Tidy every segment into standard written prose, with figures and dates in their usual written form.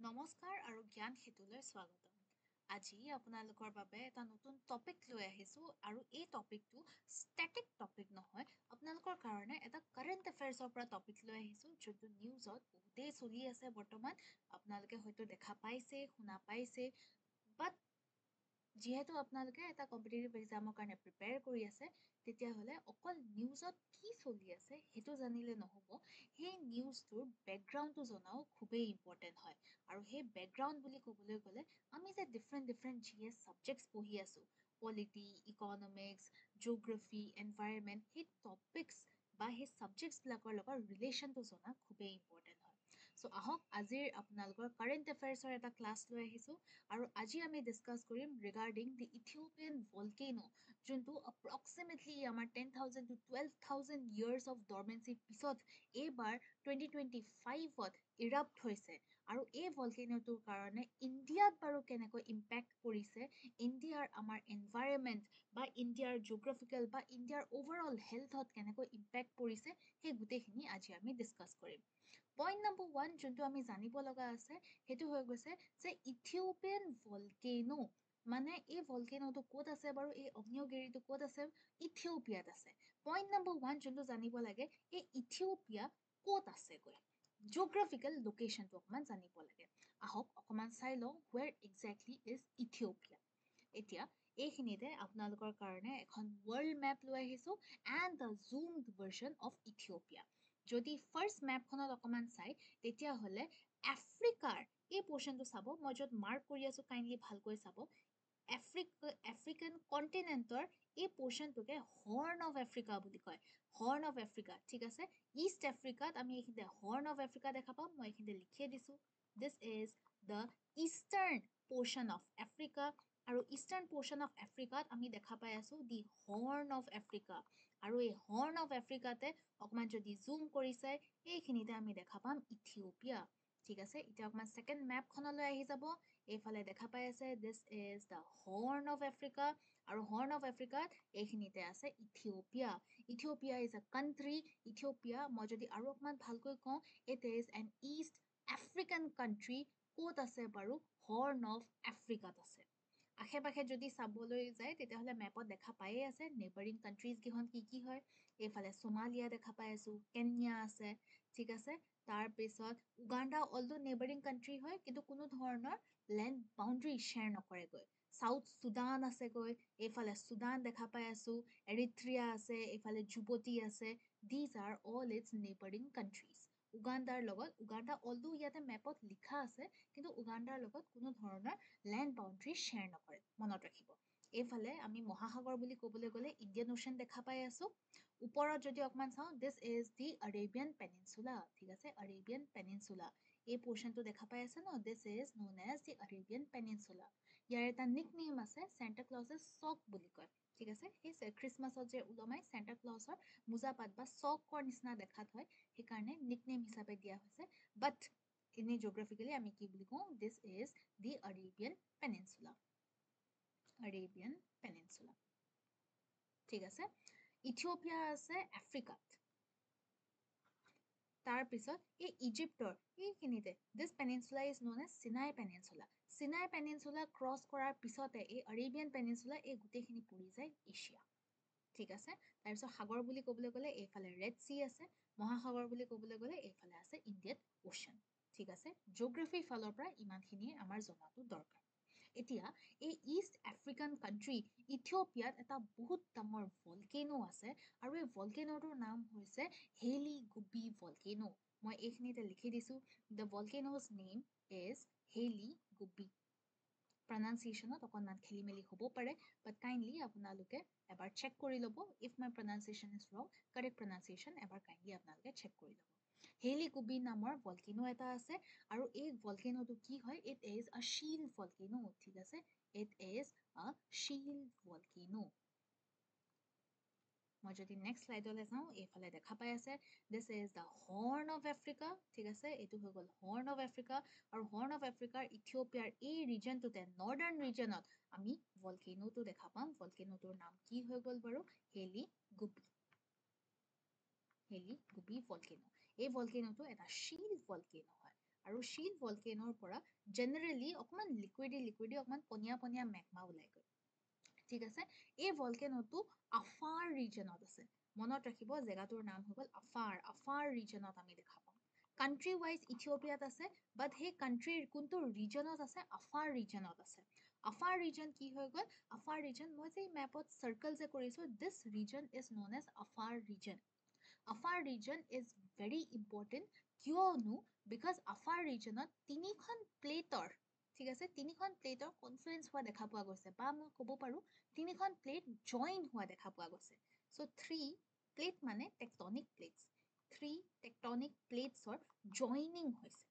নমস্কাৰ আৰু জ্ঞান সেতুলৈ স্বাগতম। আজি আপোনালোকৰ বাবে এটা নতুন টপিক লৈ আহিছোঁ আৰু এই টপিকটো ষ্টেটিক টপিক নহয়, আপোনালোকৰ কাৰণে এটা কাৰেণ্ট এফেয়াৰ্ছৰ পৰা টপিক লৈ আহিছোঁ যোনটো নিউজত বহুতেই চলি আছে বৰ্তমান। আপোনালোকে হয়তো দেখা পাইছে, শুনা পাইছে, বাট যিহেতু আপোনালোকে এটা কম্পিটিটিভ এক্সামৰ কাৰণে প্ৰিপেয়াৰ কৰি আছে, তেতিয়াহ'লে অকল নিউজত কি চলি আছে সেইটো জানিলে নহ'ব, সেই নিউজটোৰ বেকগ্ৰাউণ্ডটো জনাও খুবেই ইম্পৰ্টেণ্ট হয়। আৰু সেই বেকগ্ৰাউণ্ড বুলি ক'বলৈ গ'লে আমি যে ডিফাৰেণ্ট GS ছাবজেক্টছ পঢ়ি আছোঁ, পলিটি, ইকনমিক্স, জিঅ'গ্ৰাফী, এনভাইৰনমেণ্ট, সেই টপিকছ বা সেই ছাবজেক্টছবিলাকৰ লগত ৰিলেশ্যনটো জনা খুবেই ইম্পৰ্টেণ্ট হয়। চ' আহক আজিৰ আপোনালোকৰ কাৰেণ্ট এফেয়াৰ্ছৰ এটা ক্লাছ লৈ আহিছোঁ আৰু আজি আমি ডিছকাছ কৰিম ৰিগাৰ্ডিং দি ইথিঅপিয়ান ভলকেনো, যোনটো এপ্ৰক্সিমেটলি আমাৰ 10,000 to 12,000 years অফ ডৰমেঞ্চিৰ পিছত এইবাৰ 2025ত ইৰাপ্ট হৈছে। আৰু এই ভলকেনোটোৰ কাৰণে ইণ্ডিয়াত বাৰু কেনেকৈ ইম্পেক্ট পৰিছে, ইণ্ডিয়াৰ আমাৰ এনভাইৰনমেণ্ট বা ইণ্ডিয়াৰ জিঅ'গ্ৰাফিকেল বা ইণ্ডিয়াৰ অভাৰঅল হেল্থত কেনেকৈ ইম্পেক্ট পৰিছে, সেই গোটেইখিনি আজি আমি ডিছকাছ কৰিম। পইণ্ট নম্বৰ 1 যোনটো আমি জানিব লগা আছে সেইটো হৈ গৈছে যে ইথিঅপিয়ান ভলকেনো, মানে এই ভলকেনোটো ক'ত আছে বাৰু, এই অগ্নিয়গিৰিটো ক'ত আছে, ইথিঅপিয়াত আছে। পইণ্ট নম্বৰ 1 যোনটো জানিব লাগে, এই ইথিঅপিয়া ক'ত আছেগৈ, জিঅ'গ্ৰাফিকেল লোকেশ্যনটো অকণমান জানিব লাগে। আহক অকণমান চাই লওঁ হুৱেৰ এক্সেক্টলি ইজ ইথিঅপিয়া। এতিয়া এইখিনিতে আপোনালোকৰ কাৰণে এখন ৱৰ্ল্ড মেপ লৈ আহিছোঁ এণ্ড দ্য জুমড ভাৰ্জন অফ ইথিঅপিয়া। যদি ফাৰ্ষ্ট মেপখনত অকণমান চাই তেতিয়াহ'লে আফ্ৰিকাৰ এই পৰ্চনটো চাব, মই য'ত মাৰ্ক কৰি আছোঁ কাইণ্ডলি ভালকৈ চাব। আফ্ৰিকান কণ্টিনেণ্টৰ এই পৰ্চনটোকে হৰ্ণ অফ আফ্ৰিকা বুলি কয়। হৰ্ণ অফ আফ্ৰিকা, ঠিক আছে। ইষ্ট আফ্ৰিকাত আমি এইখিনিতে হৰ্ণ অফ আফ্ৰিকা দেখা পাম, মই এইখিনিতে লিখিয়ে দিছোঁ। দিছ is the eastern portion of Africa, আৰু ইষ্টাৰ্ণ পৰ্চন অফ আফ্ৰিকাত আমি দেখা পাই আছোঁ দি হৰ্ণ অফ আফ্ৰিকা। আৰু এই হৰ্ণ অফ আফ্ৰিকাতে অকণমান যদি জুম কৰি চাই এইখিনিতে আমি দেখা পাম ইথিঅপিয়া, ঠিক আছে। এতিয়া অকণমান ছেকেণ্ড মেপখনলৈ আহি যাব, এইফালে দেখা পাই আছে দিছ is the horn of Africa, আৰু হৰ্ণ অফ আফ্ৰিকাত এইখিনিতে আছে ইথিঅপিয়া। ইথিঅপিয়া ইজ এ কাণ্ট্ৰি। ইথিঅপিয়া মই যদি আৰু অকণমান ভালকৈ কওঁ, it is an east African country. ক'ত আছে বাৰু, হৰ্ণ অফ আফ্ৰিকাত আছে। আশে পাশে যদি চাবলৈ যায় তেতিয়াহ'লে মেপত দেখা পায়ে আছে নেবাৰিং কাণ্ট্ৰিজকেইখন কি কি হয়। এইফালে সোমালিয়া দেখা পাই আছোঁ, কেনিয়া আছে, ঠিক আছে। তাৰপিছত উগাণ্ডা অলদো নেবাৰিং কাণ্ট্ৰি হয়, কিন্তু কোনো ধৰণৰ লেণ্ড বাউণ্ডেৰী শ্বেয়াৰ নকৰেগৈ। চাউথ চুডান আছেগৈ, এইফালে চুডান দেখা পাই আছোঁ, এৰিথ্ৰিয়া আছে, এইফালে জুবতি আছে। These are all its neighbouring countries. Uganda although ইয়াতে মেপত লিখা আছে, কিন্তু উগাণ্ডাৰ লগত কোনো ধৰণৰ লেণ্ড বাউণ্ডেৰী শ্বেয়াৰ নকৰে, মনত ৰাখিব। এইফালে আমি মহাসাগৰ বুলি ক'বলৈ গ'লে ইণ্ডিয়ান অ'শ্যান দেখা পাই আছোঁ। ওপৰত যদি অকণমান চাওঁ, দিছ ইজ দি আৰেবিয়ান পেনিনচুলা, ঠিক আছে, আৰেবিয়ান পেনিনচুলা। এই পৰ্চনটো দেখা পাই আছে ন, this is known as the Arabian peninsula. ইয়াৰ এটা নিক নেম আছে, চেণ্টা ক্লজে চক বুলি কয়, ঠিক আছে। সেই খ্ৰীষ্টমাছত যে ওলমাই চেণ্টা ক্লজৰ মোজাপাত বা চকৰ নিচিনা দেখাত হয়, সেইকাৰণে নিক নেম হিচাপে দিয়া হৈছে। বাট এনেই জিঅ'গ্ৰাফিকেলি আমি কি বুলি কওঁ, this is the Arabian peninsula. Arabian peninsula, ঠিক আছে। ইথিঅপিয়া আছে আফ্ৰিকাত। তাৰপিছত এই ইজিপ্তৰ এইখিনিতে this peninsula is known as Sinai peninsula. Sinai peninsula cross কৰাৰ পিছতে এই আৰেবিয়ান পেনিনচুলা এই গোটেইখিনি পৰি যায় এছিয়া, ঠিক আছে। তাৰপিছত সাগৰ বুলি ক'বলৈ গ'লে এইফালে ৰেড চি আছে, মহাসাগৰ বুলি ক'বলৈ গ'লে এইফালে আছে ইণ্ডিয়ান অ'শ্যান, ঠিক আছে। জিঅ'গ্ৰাফিৰ ফালৰ পৰা ইমানখিনিয়ে আমাৰ জনাটো দৰকাৰ। এতিয়া এই ইষ্ট আফ্ৰিকান কাণ্ট্ৰি ইথিঅপিয়াত এটা বহুত ডাঙৰ ভলকেনো আছে, আৰু এই ভলকেনোটোৰ নাম হৈছে হেইলি গুবি ভলকেনো। মই এইখিনিতে লিখি দিছোঁ, the ভলকেনোজ name is Hayley Gubbi. প্ৰনাউন্সিয়েশ্যনত অকণমান খেলি মেলি হ'ব পাৰে, বাট কাইণ্ডলি আপোনালোকে এবাৰ চেক কৰি ল'ব। ইফ মাই প্ৰনাউন্সিয়েশ্যন ইজ ৰং, কাৰেক্ট প্ৰনাউন্সিয়েশ্যন এবাৰ কাইণ্ডলি আপোনালোকে চেক কৰি ল'ব। হেইলি গুবি নামৰ ভলকেনো এটা আছে, আৰু এই ভলকেনোটো কি হয়, ইট ইজ আ শিল ভলকেনো, ঠিক আছে। ইট ইজ আ শিল ভলকেনো। মই যদি নেক্সট শ্লাইডলৈ যাওঁ, এইফালে দেখা পাই আছে দিছ is the horn of Africa, ঠিক আছে। এইটো হৈ গ'ল হৰ্ণ অফ আফ্ৰিকা, আৰু হৰ্ণ অফ আফ্ৰিকাৰ ইথিঅপিয়াৰ এই ৰিজনটোতে নৰ্দাৰ্ণ ৰিজনত আমি ভলকেনোটো দেখা পাম। ভলকেনোটোৰ নাম কি হৈ গ'ল বাৰু, Hayli Gubbi. Hayli Gubbi volcano. এই ভলকেনোটো এটা শিল ভলকেনো হয়, আৰু শিল ভলকেনোৰ পৰা জেনেৰেলি অকমান লিকুইডি অকমান পনীয়া মেগমা ওলাই গৈ ঠিক আছে এই ভলকেনোটো আফাৰ ৰিজনত আছে মনত ৰাখিব জেগাটোৰ নাম হৈ গ'ল আফাৰ ৰিজনত আমি দেখা পাওঁ কান্ট্ৰি ৱাইজ ইথিঅপিয়াত আছে বাট সেই কান্ট্ৰিৰ কোনটো ৰিজনত আছে আফাৰ ৰিজনত আছে আফাৰ ৰিজন কি হৈ গ'ল আফাৰ ৰিজন মই যে মেপত চাৰ্কল যে কৰিছো this region is known as Afar region Afar region is very important কিয়নো বিকজ আফাৰ ৰিজনত তিনিখন প্লেটৰ ঠিক আছে তিনিখন প্লেটৰ কনফ্লুৱেঞ্চ হোৱা দেখা পোৱা গৈছে বা মই ক'ব পাৰোঁ তিনিখন প্লেট জইন হোৱা দেখা পোৱা গৈছে চ' থ্ৰী প্লেট মানে টেকটনিক প্লেটছ থ্ৰী টেকটনিক প্লেটছৰ জইনিং হৈছে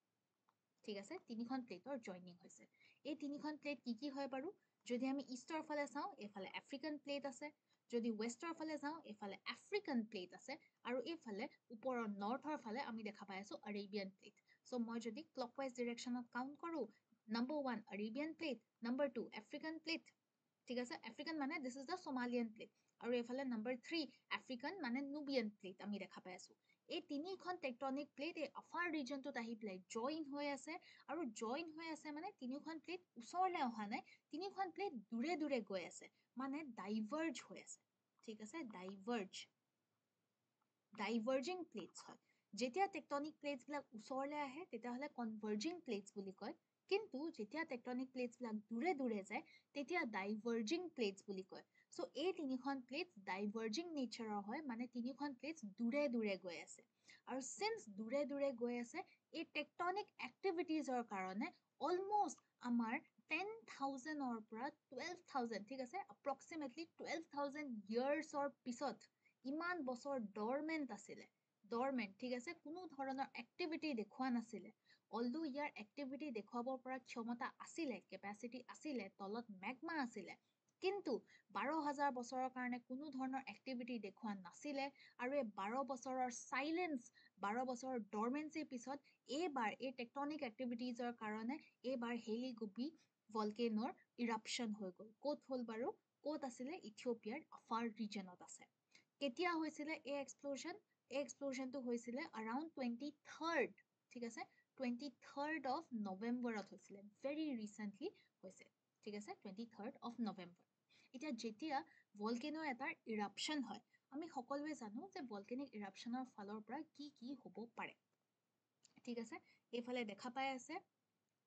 ঠিক আছে তিনিখন প্লেটৰ জইনিং হৈছে এই তিনিখন প্লেট কি হয় বাৰু যদি আমি ইষ্টৰ ফালে চাওঁ এইফালে আফ্ৰিকান প্লেট আছে যদি ৱেষ্টৰ ফালে যাওঁ এইফালে আফ্ৰিকান প্লেট আছে আৰু এইফালে ওপৰৰ নৰ্থৰ ফালে আমি দেখা পাই আছো আৰেবিয়ান প্লেট চ' মই যদি ক্লকৱাইজ ডিৰেকশ্যনত কাউণ্ট কৰোঁ number 1 Arabian plate number 2 African plate ঠিক আছে আফ্ৰিকান মানে this is the Somalian plate আৰু এইফালে নম্বৰ 3 আফ্ৰিকান মানে নুবিয়ান প্লেট আমি দেখা পাই আছো এই তিনিখন টেকটনিক প্লেট এই আফাৰ ৰিজনটোত আহি পেলাই জইন হৈ আছে আৰু জইন হৈ আছে মানে তিনিখন প্লেট ওচৰলৈ অহা নাই তিনিখন প্লেট দূৰে গৈ আছে মানে ডাইভাৰ্জ হৈ আছে ঠিক আছে ডাইভাৰ্জিং প্লেটছ হয় যেতিয়া টেকটনিক প্লেটছবিলাক ওচৰলৈ আহে তেতিয়াহ'লে কনভাৰ্জিং প্লেটছ বুলি কয় কিন্তু যেতিয়া টেকটনিক প্লেটছবিলাক দূৰে যায় তেতিয়া ডাইভাৰ্জিং প্লেটছ বুলি কয় চ' এই তিনিখন প্লেটছ ডাইভাৰ্জিং নেচাৰৰ হয় মানে তিনিখন প্লেটছ দূৰে গৈ আছে আৰু চিন্স দূৰে গৈ আছে এই টেকটনিক এক্টিভিটিজৰ কাৰণে অলমষ্ট আমাৰ 10,000ৰ পৰা 12,000 ঠিক আছে এপ্ৰক্সিমেটলি 12,000 ইয়াৰ্ছৰ পিছত ইমান বছৰ ডৰমেণ্ট আছিলে ডৰমেণ্ট ঠিক আছে কোনো ধৰণৰ এক্টিভিটি দেখুওৱা নাছিলে অলদো ইয়াৰ এক্টিভিটি দেখুৱাব পৰা ক্ষমতা আছিলে কেপাচিটি আছিলে তলত মেগমা আছিলে কিন্তু 12,000 বছৰৰ কাৰণে কোনো ধৰণৰ এক্টিভিটি দেখুওৱা নাছিলে আৰু এই 12 বছৰৰ চাইলেঞ্চ 12 বছৰৰ ডৰমেঞ্চিৰ পিছত এইবাৰ এই টেকটনিক এক্টিভিটিজৰ কাৰণে এইবাৰ হেলি গুপি ভলকেনৰ ইৰাপশ্যন হৈ গ'ল ক'ত হ'ল বাৰু ক'ত আছিলে ইথিঅপিয়াৰ আফাৰ ৰিজনত আছে কেতিয়া হৈছিলে এই এক্সপ্ল'জনটো হৈছিলে around 23rd ঠিক আছে 23rd of নৱেম্বৰত হৈছিলে ভেৰি ৰিচেণ্টলি হৈছে ঠিক আছে 23rd of নৱেম্বৰ এতিয়া যেতিয়া ভলকেনৰ এটাৰ ইৰাপশ্যন হয় আমি সকলোৱে জানো যে ভলকেনিক ইৰাপশ্যনৰ ফালৰ পৰা কি হ'ব পাৰে ঠিক আছে এইফালে দেখা পাই আছে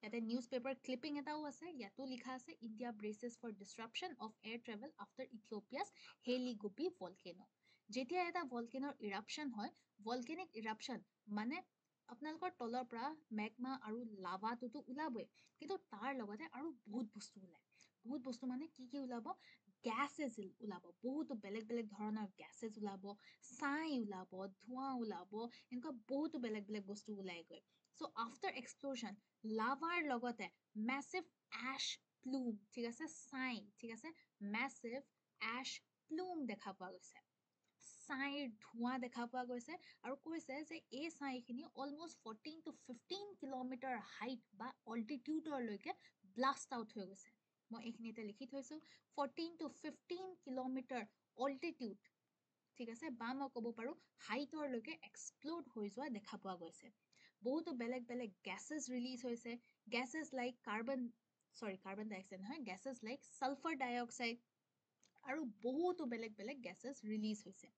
ইয়াতে নিউজ পেপাৰ ক্লিপিং এটাও আছে ইয়াতো লিখা আছে India braces for disruption of air travel after Ethiopia's Hayli Gubbi volcano যেতিয়া এটা ভলকেনৰ ইৰাপশ্যন হয় ভলকেনিক ইৰাপশ্যন মানে আপোনালোকৰ তলৰ পৰা মেগমা আৰু লাভাটোতো ওলাবই কিন্তু তাৰ লগতে আৰু বহুত বস্তু ওলায় বহুত বস্তু মানে কি ওলাব গেছেছ ওলাব বহুতো বেলেগ ধৰণৰ গেছেছ ওলাব ছাই ওলাব ধোঁৱা ওলাব এনেকুৱা বহুতো বেলেগ বস্তু ওলাই গৈ চ' আফটাৰ এক্সপ্ল'জন লাভাৰ লগতে মেছিভ এছ প্লুম ঠিক আছে ছাই ঠিক আছে মেছিভ এছ প্লুম দেখা পোৱা গৈছে ছাইৰ ধোঁৱা দেখা পোৱা গৈছে আৰু কৈছে যে এই ছাইখিনি অলমষ্ট 14 to 15 কিলোমিটাৰ হাইট বা অল্টিটিউডৰলৈকে ব্লাষ্ট আউট হৈ গৈছে মই এইখিনিতে লিখি থৈছোঁ 14 to 15 কিলোমিটাৰ অল্টিটিউড ঠিক আছে বা মই ক'ব পাৰোঁ হাইটৰলৈকে এক্সপ্ল'ড হৈ যোৱা দেখা পোৱা গৈছে বহুতো বেলেগ গেছেছ ৰিলিজ হৈছে গেছেছ লাইক কাৰ্বন ডাইঅক্সাইড নহয় গেছেছ লাইক ছালফাৰ ডাইঅক্সাইড আৰু বহুতো বেলেগ গেছেছ ৰিলিজ হৈছে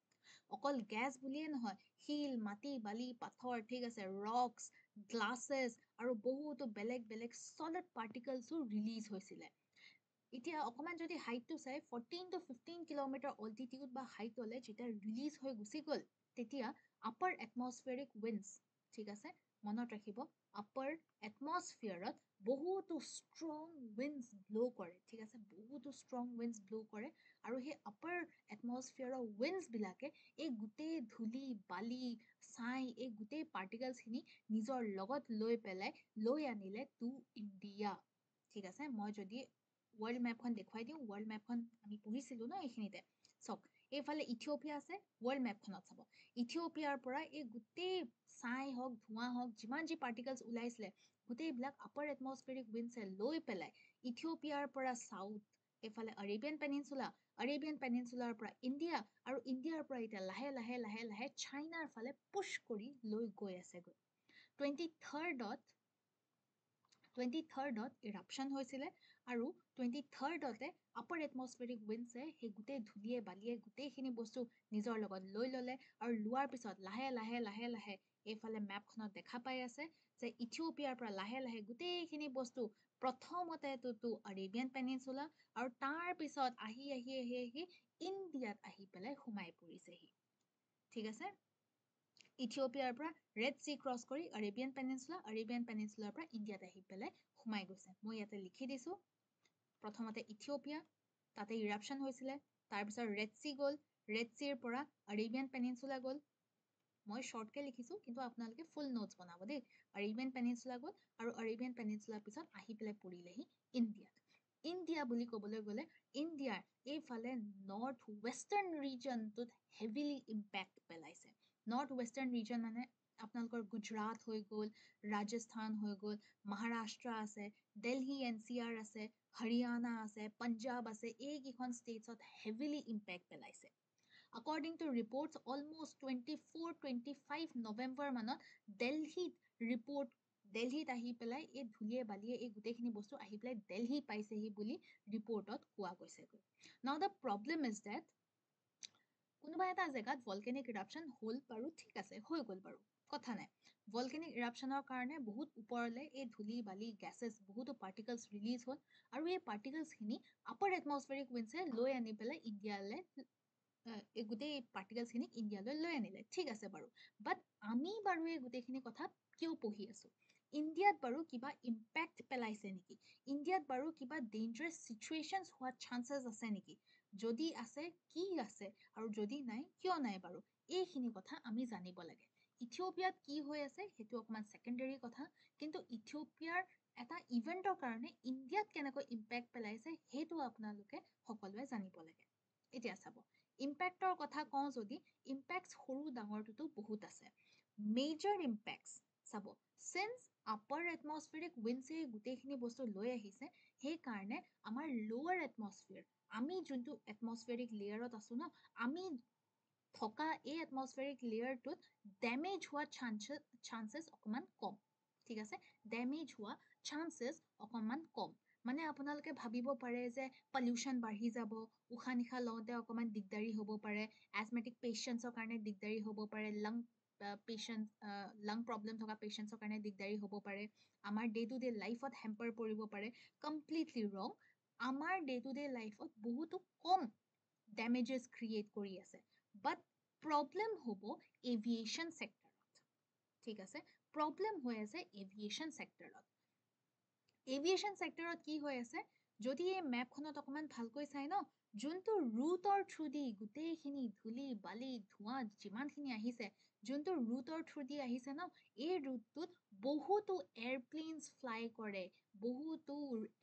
অকল গেছ বুলিয়ে নহয় শিল মাটি বালি পাথৰ ঠিক আছে ৰক্স গ্লাছেছ আৰু বহুতো বেলেগ ছলিড পাৰ্টিকলছো ৰিলিজ হৈছিলে এতিয়া অকণমান যদি হাইটটো চাই 14 to 15 কিলোমিটাৰ অল্টিটিউড বা হাইটলৈ যেতিয়া ৰিলিজ হৈ গুচি গ'ল তেতিয়া আপাৰ এটমছফেৰিক উইণ্ডছ ঠিক আছে মনত ৰাখিব আপাৰ এটমছফিয়াৰত বহুতো ষ্ট্ৰং উইণ্ডছ ব্ল' কৰে ঠিক আছে বহুতো ষ্ট্ৰং উইণ্ডছ ব্ল' কৰে আৰু সেই আপাৰ এটমছফিয়াৰৰ উইণ্ডছবিলাকে এই গোটেই ধূলি বালি ছাই এই গোটেই পাৰ্টিকলছখিনি নিজৰ লগত লৈ পেলাই লৈ আনিলে টু ইণ্ডিয়া ঠিক আছে মই যদি ৱৰ্ল্ড মেপখন দেখুৱাই দিওঁ ৱৰ্ল্ড মেপখন আমি পঢ়িছিলোঁ ন এইখিনিতে চাওক এইফালে ইথিঅপিয়া আছে ৱৰ্ল্ড মেপখনত চাব ইথিঅপিয়াৰ পৰা এই গোটেই ছাই হওক ধোঁৱা হওক যিমান যি পাৰ্টিকলছ ওলাইছিলে গোটেইবিলাক আপাৰ এটমছফেৰিক উইণ্ডছে লৈ পেলাই ইথিঅপিয়াৰ পৰা চাউথ এইফালে আৰেবিয়ান পেনিনচুলাৰ পৰা ইণ্ডিয়া আৰু ইণ্ডিয়াৰ পৰা এতিয়া লাহে চাইনাৰ ফালে পুছ কৰি লৈ গৈ আছেগৈ 23rd 23rd ইৰাপশ্যন হৈছিলে আৰু 23rd আপাৰ এটমছফেৰিক উইণ্ডছে সেই গোটেই ধূলিয়ে বালিয়ে গোটেইখিনি বস্তু নিজৰ লগত লৈ ল'লে আৰু লোৱাৰ পিছত লাহে লাহে লাহে লাহে এইফালে মেপখনত দেখা পাই আছে যে ইথিঅ'পিয়াৰ পৰা লাহে লাহে গোটেইখিনি বস্তু প্ৰথমতেতো আৰেবিয়ান পেনিনচুলা আৰু তাৰ পিছত আহি আহি আহি আহি ইণ্ডিয়াত আহি পেলাই সোমাই পৰিছেহি ঠিক আছে ইথিঅ'পিয়াৰ পৰা ৰেড চি ক্ৰছ কৰি আৰেবিয়ান পেনিনচুলাৰ পৰা ইণ্ডিয়াত আহি পেলাই সোমাই গৈছে মই ইয়াতে লিখি দিছোঁ প্ৰথমতে ইথিঅ'পিয়া তাতে ইৰাপশ্যন হৈছিলে তাৰপিছত ৰেড চি গ'ল ৰেড চিৰ পৰা আৰেবিয়ান পেনিনচুলা গ'ল মই শ্বৰ্টকৈ লিখিছোঁ কিন্তু আপোনালোকে ফুল নোটছ বনাব দেই আৰেবিয়ান পেনিনচুলা গ'ল আৰু আৰেবিয়ান পেনিনচুলাৰ পিছত আহি পেলাই পৰিলেহি ইণ্ডিয়া বুলি ক'বলৈ গ'লে ইণ্ডিয়াৰ এইফালে নৰ্থ ৱেষ্টাৰ্ণ ৰিজনটোত হেভিলি ইম্পেক্ট পেলাইছে নৰ্থ ৱেষ্টাৰ্ণ ৰিজন মানে আপোনালোকৰ গুজৰাট হৈ গ'ল ৰাজস্থান হৈ গ'ল মহাৰাষ্ট্ৰ আছে দিল্লী NCR আছে হাৰিয়ানা আছে পাঞ্জাব আছে এইকেইখন ষ্টেটছত হেভিলি ইম্পেক্ট পেলাইছে According to reports, almost 24-25 November মানত দিল্লীত আহি পেলাই এই ধূলিয়ে বালিয়ে এই গোটেইখিনি বস্তু আহি পেলাই দিল্লী পাইছেহি বুলি ৰিপৰ্টত কোৱা গৈছে Now the problem is that কোনোবা এটা জেগাত ভলকেনিক ইৰাপশ্যন হ'ল বাৰু ঠিক আছে হৈ গ'ল বাৰু কথা নাই ভলকেনিক ইৰাপশ্যনৰ কাৰণে বহুত ওপৰলৈ এই ধূলি বালি গেছেছ বহুতো পাৰ্টিকলছ ৰিলিজ হ'ল আৰু এই পাৰ্টিকলছখিনি আপাৰ এটমছফেৰিক উইণ্ডছে লৈ আনি পেলাই ইণ্ডিয়ালৈ এই গোটেই পাৰ্টিকলছখিনিক ইণ্ডিয়ালৈ লৈ আনিলে ঠিক আছে বাৰু বাট আমি বাৰু এই গোটেইখিনি কথা কিয় পঢ়ি আছোঁ ইণ্ডিয়াত বাৰু কিবা ইম্পেক্ট পেলাইছে নেকি ইণ্ডিয়াত বাৰু কিবা ডেঞ্জাৰাছ ছিটুৱেশ্যনছ হোৱাৰ চান্সেছ আছে নেকি যদি আছে কি আছে আৰু যদি নাই কিয় নাই বাৰু এইখিনি কথা আমি জানিব লাগে ইথিঅ'পিয়াত কি হৈ আছে সেইটো অকণমান ছেকেণ্ডেৰী কথা কিন্তু ইথিঅ'পিয়াৰ এটা ইভেণ্টৰ কাৰণে ইণ্ডিয়াত কেনেকৈ ইম্পেক্ট পেলাইছে সেইটো আপোনালোকে সকলোৱে জানিব লাগে এতিয়া চাব ইম্পেক্টৰ কথা কওঁ যদি ইম্পেক্ট সৰু ডাঙৰটোতো বহুত আছে মেজৰ ইম্পেক্টছ চাব চিন্স আপাৰ এটমছফেৰিক উইণ্ডছে গোটেইখিনি বস্তু লৈ আহিছে সেইকাৰণে আমাৰ লোৱাৰ এটমছফিয়াৰ আমি যোনটো এটমছফেৰিক লেয়াৰত আছোঁ ন আমি থকা এই এটমছফেৰিক লেয়াৰটোত ডেমেজ হোৱা চান্সেছ অকণমান কম ঠিক আছে ডেমেজ হোৱা চান্সেছ অকণমান কম মানে আপোনালোকে ভাবিব পাৰে যে পলিউশ্যন বাঢ়ি যাব উশাহ নিশাহ লওঁতে অকণমান দিগদাৰী হ'ব পাৰে এজমেটিক পেচেণ্টছৰ কাৰণে দিগদাৰী হ'ব পাৰে লাং প্ৰব্লেম থকা পেচেণ্টছৰ কাৰণে দিগদাৰী হ'ব পাৰে আমাৰ ডে টু ডে লাইফত হেম্পাৰ পৰিব পাৰে কমপ্লিটলি ৰং আমাৰ ডে টু ডে লাইফত বহুতো কম ডেমেজেছ ক্ৰিয়েট কৰি আছে বাট প্ৰব্লেম হ'ব এভিয়েশ্যন ছেক্টৰত ঠিক আছে প্ৰব্লেম হৈ আছে এভিয়েশ্যন ছেক্টৰত কি হৈ আছে যদি এই মেপখনত অকণমান ভালকৈ চাই ন যোনটো ৰুটৰ থ্ৰুদি গোটেইখিনি ধূলি বালি ধোঁৱা যিমানখিনি আহিছে যোনটো ৰুটৰ থ্ৰুদি আহিছে ন এই ৰুটটোত বহুতো এয়াৰপ্লেনছ ফ্লাই কৰে বহুতো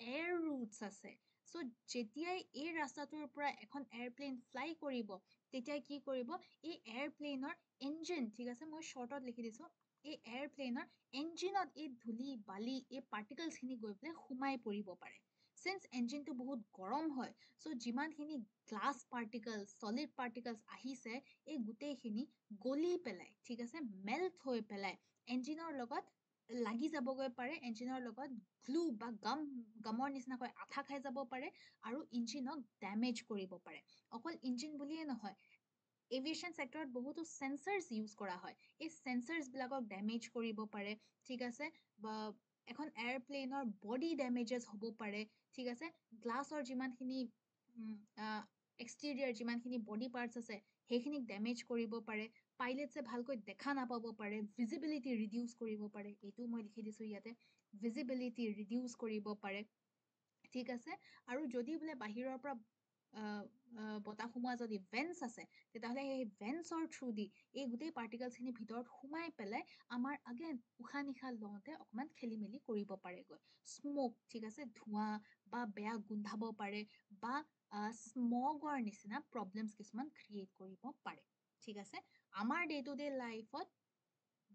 এয়াৰ ৰুটছ আছে চ' যেতিয়াই এই ৰাস্তাটোৰ পৰা এখন এয়াৰপ্লেন ফ্লাই কৰিব তেতিয়াই কি কৰিব এই এয়াৰপ্লেনৰ ইঞ্জিন ঠিক আছে মই শ্বৰ্টত লিখি দিছোঁ এই এয়াৰপ্লেনৰ ইঞ্জিনত এই ধূলি বালি এই পাৰ্টিকলছখিনি গৈ পেলাই সোমাই পৰিব পাৰে চিন্স ইঞ্জিনটো বহুত গৰম হয় চ' যিমানখিনি গ্লাছ পাৰ্টিকলছ চলিড পাৰ্টিকলছ আহিছে এই গোটেইখিনি গলি পেলাই ঠিক আছে মেল্ট হৈ পেলাই ইঞ্জিনৰ লগত লাগি যাবগৈ পাৰে ইঞ্জিনৰ লগত গ্লু বা গামৰ নিচিনাকৈ আঠা খাই যাব পাৰে আৰু ইঞ্জিনক ডেমেজ কৰিব পাৰে অকল ইঞ্জিন বুলিয়ে নহয় এভিয়েশ্যন ছেক্টৰত বহুতো চেন্সাৰ্ছ ইউজ কৰা হয় এই চেন্সাৰ্ছবিলাকক ডেমেজ কৰিব পাৰে ঠিক আছে বা এখন এয়াৰপ্লেনৰ বডি ডেমেজেছ হ'ব পাৰে ঠিক আছে গ্লাছৰ যিমানখিনি এক্সটেৰিয়াৰ যিমানখিনি বডি পাৰ্টছ আছে সেইখিনিক ডেমেজ কৰিব পাৰে পাইলটছে ভালকৈ দেখা নাপাব পাৰে ভিজিবিলিটি ৰিডিউচ কৰিব পাৰে এইটো মই লিখি দিছোঁ ইয়াতে ভিজিবিলিটি ৰিডিউচ কৰিব পাৰে ঠিক আছে আৰু যদি বোলে বাহিৰৰ পৰা বতাহ সোমোৱা যদি ভেন্টছ আছে তেতিয়াহ'লে সেই ভেন্টছৰ থ্ৰুদি এই গোটেই পাৰ্টিকলছখিনি ভিতৰত সোমাই পেলাই আমাৰ আগেন উশাহ নিশাহ লওঁতে অকণমান খেলি মেলি কৰিব পাৰেগৈ স্ম'ক ঠিক আছে ধোঁৱা বা বেয়া গোন্ধাব পাৰে বা স্মগৰ নিচিনা প্ৰব্লেমছ কিছুমান ক্ৰিয়েট কৰিব পাৰে ঠিক আছে আমাৰ ডে টু ডে লাইফত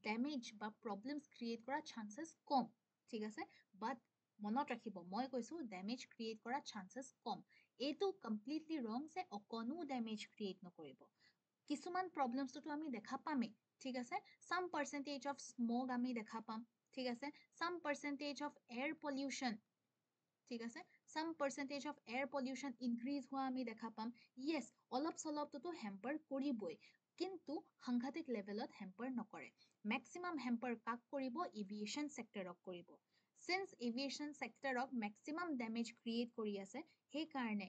ডেমেজ বা প্ৰব্লেমছ ক্ৰিয়েট কৰা চান্সেছ কম ঠিক আছে বাট মনত ৰাখিব মই কৈছোঁ ডেমেজ ক্ৰিয়েট কৰা চান্সেছ কম এইটো কমপ্লিটলি ৰং যে অকণো ডেমেজ ক্ৰিয়েট নকৰিব কিছুমান প্ৰব্লেমছটোতো আমি দেখা পামেই ঠিক আছে চাম পাৰ্চেণ্টেজ অফ স্মগ আমি দেখা পাম ঠিক আছে some percentage of air pollution ঠিক আছে some percentage of air pollution increase হোৱা আমি দেখা পাম yes অলপ চলপটো হেম্পাৰ কৰিবই কিন্তু সাংঘাতিক লেভেলত হেম্পাৰ নকৰে maximum হেম্পাৰ কাক কৰিব এভিয়েশন সেক্টৰক কৰিব since aviation sectorক maximum damage create কৰি আছে সেই কাৰণে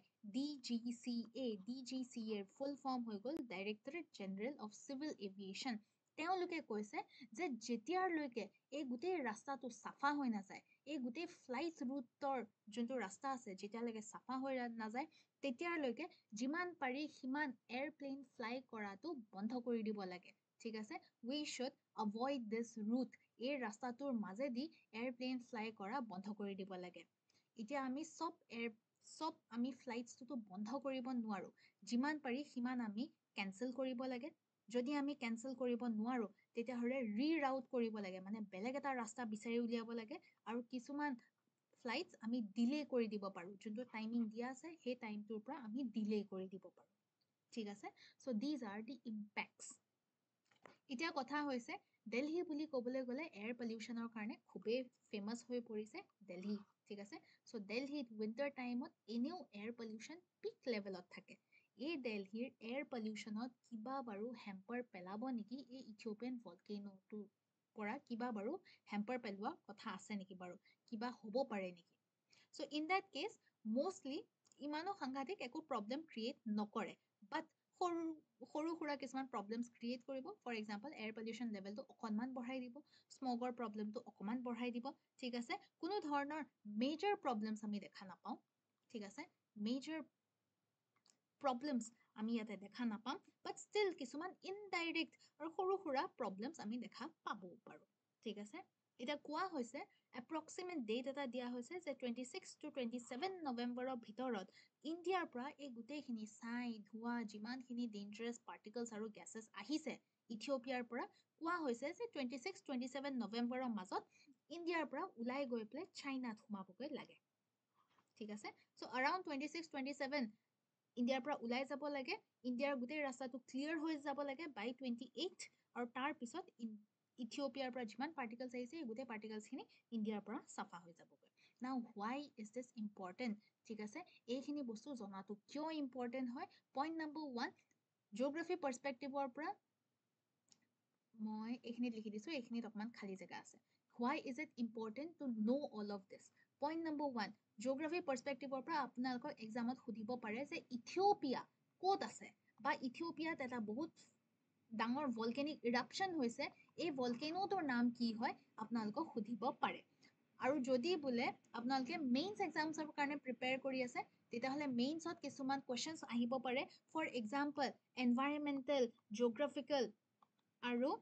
DGCA full form হৈ গল Directorate General of Civil Aviation তেওঁলোকে কৈছে যে যেতিয়ালৈকে এই গোটেই ৰাস্তাটো সাফা হৈ নাযায় এই গোটেই ফ্লাইট ৰুটৰ যোনটো ৰাস্তা আছে যেতিয়ালৈকে সাফা হৈ নাযায় তেতিয়ালৈকে যিমান পাৰি সিমান এয়াৰপ্লেন ফ্লাই কৰাটো বন্ধ কৰি দিব লাগে ঠিক আছে we should avoid this route এই ৰাস্তাটোৰ মাজেদি এয়াৰপ্লেন ফ্লাই কৰা বন্ধ কৰি দিব লাগে এতিয়া আমি সব আমি ফ্লাইটছটো বন্ধ কৰিব নোৱাৰো যিমান পাৰি সিমান আমি কেনসেল কৰিব লাগে যদি আমি কেনসেল কৰিব নোৱাৰো তেতিয়া হলে ৰিৰাউট কৰিব লাগে মানে বেলেগ এটা ৰাস্তা বিচাৰি উলিয়াব লাগে আৰু কিছুমান ফ্লাইটছ আমি ডিলে কৰি দিব পাৰো যোনটো টাইমিং দিয়া আছে সেই টাইমটোৰ পৰা আমি ডিলে কৰি দিব পাৰো ঠিক আছে so these are the impacts এতিয়া কথা হৈছে দিল্লী বুলি ক'বলৈ গলে এয়াৰ পলিউশনৰ কাৰণে খুবেই ফেমাস হৈ পৰিছে দিল্লী ঠিক আছে সো দিল্লীত উইন্টাৰ টাইমত এনেও এয়াৰ পলিউশন পিক লেভেলত থাকে এই দিল্লীৰ এয়াৰ পলিউশনত কিবা বাৰু হেম্পাৰ পেলাব নেকি এই ইথিওপিয়ান ভলকেনোটোৰ পৰা কিবা বাৰু হেম্পাৰ পেলোৱা কথা আছে নেকি বাৰু কিবা হ'ব পাৰে নেকি so in that case mostly ইমানো সাংঘাতিক একো প্ৰবলেম ক্ৰিয়েট নকৰে বাট সৰু সুৰা কিছুমান প্ৰবলেমছ ক্ৰিয়েট কৰিব ফৰ এক্সাম্পল এয়াৰ পলিউশন লেভেলটো অকণমান বঢ়াই দিব স্মগৰ প্ৰবলেমটো অকণমান বঢ়াই দিব ঠিক আছে কোনো ধৰণৰ মেজৰ প্ৰবলেমছ আমি দেখা নাপাওঁ ঠিক আছে মেজৰ প্ৰবলেমছ আমি ইয়াতে দেখা নাপাম বাট ষ্টিল কিছুমান ইনডাইৰেক্ট আৰু সৰু সুৰা প্ৰবলেমছ আমি দেখা পাবও পাৰো ঠিক আছে এটা কোৱা হৈছে এপ্ৰক্সিমেট ডেট এটা দিয়া হৈছে যে 26 to 27 নৱেম্বৰৰ ভিতৰত ইণ্ডিয়াৰ পৰা এই গোটেইখিনি ছাই ধোঁৱা যিমানখিনি ডেঞ্জাৰাছ পাৰ্টিকলছ আৰু গেছেছ আহিছে ইথিওপিয়াৰ পৰা কোৱা হৈছে যে 26-27 নৱেম্বৰৰ মাজত ইণ্ডিয়াৰ পৰা ওলাই গৈ পেলাই চাইনাত সোমাবগৈ লাগে ঠিক আছে সো around 26-27 ইণ্ডিয়াৰ পৰা ওলাই যাব লাগে ইণ্ডিয়াৰ গোটেই ৰাস্তাটো ক্লিয়াৰ হৈ যাব লাগে বাই 28 আৰু তাৰ পিছত ইথিওপিয়াৰ পৰা যিমান পাৰ্টিকলছ আহিছে এই গোটেই পাৰ্টিকলছখিনি ইণ্ডিয়াৰ পৰা সাফা হৈ যাবগৈ নাও হোৱাই ইজ দিছ ইম্পৰ্টেণ্ট ঠিক আছে এইখিনি বস্তু জনাটো কিয় ইম্পৰ্টেণ্ট হয় পইণ্ট নম্বৰ 1 জিঅ'গ্ৰাফি পাৰ্সপেক্টিভৰ পৰা মই এইখিনিত লিখি দিছো এইখিনিত অকমান খালি জেগা আছে why is it important to know all of this point number 1 geography পাৰ্সপেক্টিভৰ পৰা আপোনালোকৰ এক্সামত সুধিব পাৰে যে ইথিওপিয়া ক'ত আছে বা ইথিওপিয়াত এটা বহুত ডাঙৰ ভলকেনিক ইৰাপশ্যন হৈছে এই ভলকেনোটোৰ নাম কি হয় আপোনালোকক সুধিব পাৰে আৰু যদি বোলে আপোনালোকে মেইনছ এক্সামছৰ কাৰণে প্ৰিপেয়াৰ কৰি আছে তেতিয়াহ'লে মেইনছত কিছুমান কুৱেশ্যনছ আহিব পাৰে ফৰ এক্সাম্পল এনভাইৰনমেণ্টেল জিঅ'গ্ৰাফিকেল আৰু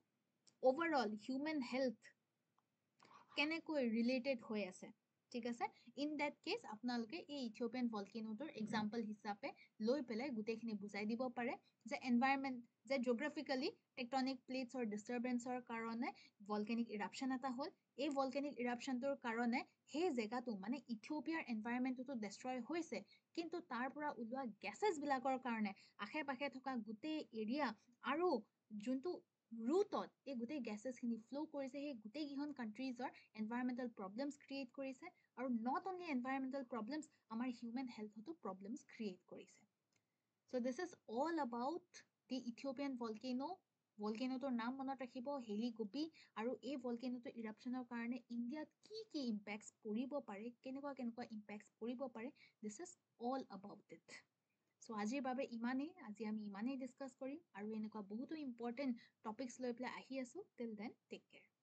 overall human health কেনেকৈ ৰিলেটেড হৈ আছে ঠিক আছে ইন দ্যাট কেস আপোনালোকে এই ইথিওপিয়ান ভলকেনোটোৰ এক্সাম্পল হিচাপে লৈ পেলাই গোটেইখিনি বুজাই দিব পাৰে যে এনভাইৰনমেণ্ট যে জিঅ'গ্ৰাফিকেলি টেকটনিক প্লেটছৰ ডিষ্টাৰবেন্সৰ কাৰণে ভলকেনিক ইৰাপশ্যন এটা হ'ল এই ভলকেনিক ইৰাপশ্যনটোৰ কাৰণে সেই জেগাটো মানে ইথিওপিয়াৰ এনভাইৰনমেণ্টটো ডেষ্ট্ৰয় হৈছে কিন্তু তাৰ পৰা ওলোৱা গেছেছবিলাকৰ কাৰণে আশে পাশে থকা গোটেই এৰিয়া আৰু যোনটো ৰুটত এই গোটেই গেছেছখিনি ফ্ল' কৰিছে সেই গোটেইকেইখন কাণ্ট্ৰিজৰ এনভাইৰনমেণ্টেল প্ৰবলেমছ ক্ৰিয়েট কৰিছে আৰু নট অনলি এনভাইৰনমেণ্টেল প্ৰবলেমছ আমাৰ হিউমেন হেল্থতো প্ৰবলেমছ ক্ৰিয়েট কৰিছে so' this is all about the Ethiopian ভলকেনোটোৰ নাম মনত ৰাখিব হেলিগুবি আৰু এই ভলকেনোটোৰ ইৰাপশ্যনৰ কাৰণে ইণ্ডিয়াত কি ইম্পেক্টছ পৰিব পাৰে কেনেকুৱা ইম্পেক্টছ পৰিব পাৰে দিছ is all about it so আজিৰ বাবে ইমানেই আজি আমি ইমানেই ডিছকাছ কৰিম আৰু এনেকুৱা বহুতো ইম্পৰ্টেণ্ট টপিকছ লৈ পেলাই আহি আছো টিল দেন টেক কেয়াৰ